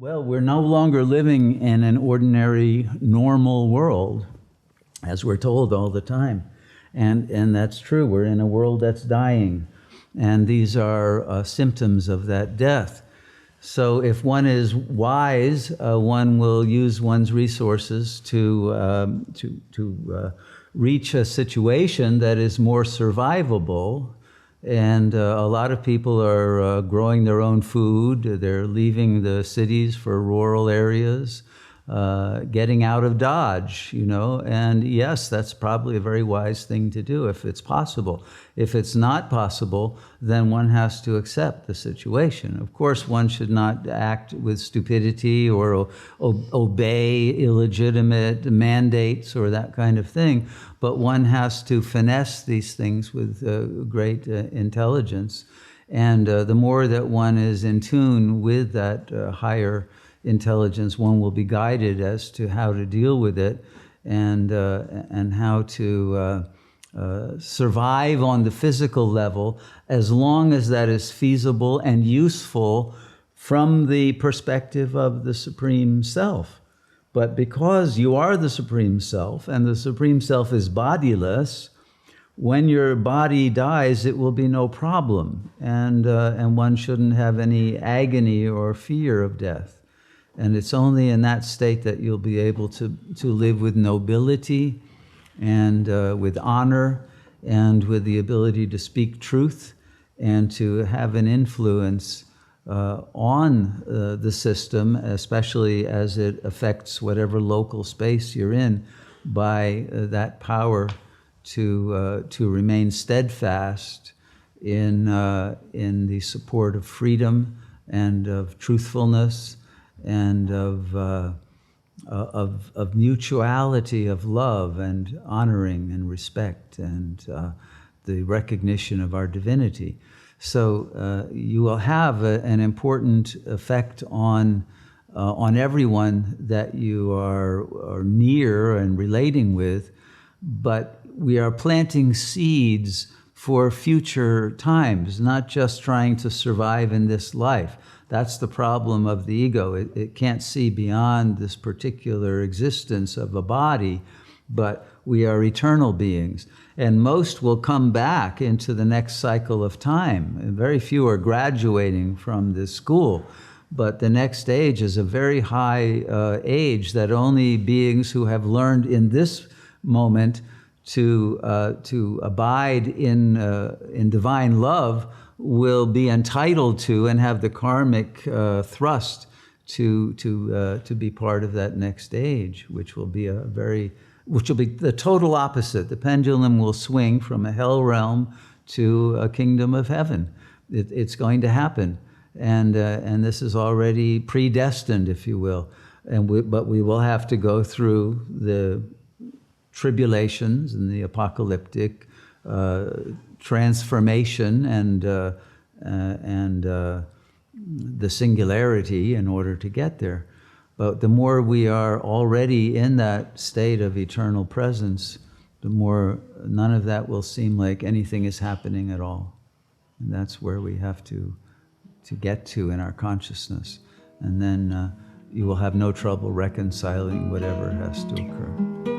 Well, we're no longer living in an ordinary, normal world, as we're told all the time. And that's true. We're in a world that's dying. And these are symptoms of that death. So if one is wise, one will use one's resources to reach a situation that is more survivable. And a lot of people are growing their own food. They're leaving the cities for rural areas, getting out of Dodge, you know. And yes, that's probably a very wise thing to do if it's possible. If it's not possible, then one has to accept the situation. Of course, one should not act with stupidity or obey illegitimate mandates or that kind of thing, but one has to finesse these things with great intelligence. And the more that one is in tune with that higher intelligence, one will be guided as to how to deal with it and how to survive on the physical level, as long as that is feasible and useful from the perspective of the Supreme Self. But because you are the Supreme Self, and the Supreme Self is bodiless, when your body dies, it will be no problem, and one shouldn't have any agony or fear of death. And it's only in that state that you'll be able to live with nobility and with honor and with the ability to speak truth and to have an influence on the system, especially as it affects whatever local space you're in, by that power to remain steadfast in the support of freedom and of truthfulness and of mutuality, of love and honoring and respect and the recognition of our divinity. So you will have an important effect on everyone that you are near and relating with, but we are planting seeds for future times, not just trying to survive in this life. That's the problem of the ego. It can't see beyond this particular existence of a body, but we are eternal beings. And most will come back into the next cycle of time. And very few are graduating from this school. But the next age is a very high age that only beings who have learned in this moment to abide in divine love will be entitled to and have the karmic thrust to be part of that next age, which will be the total opposite. The pendulum will swing from a hell realm to a kingdom of heaven. It's going to happen, and this is already predestined, if you will. But we will have to go through the tribulations and the apocalyptic transformation and the singularity in order to get there. But the more we are already in that state of eternal presence, the more none of that will seem like anything is happening at all. And that's where we have to get to in our consciousness. And then you will have no trouble reconciling whatever has to occur.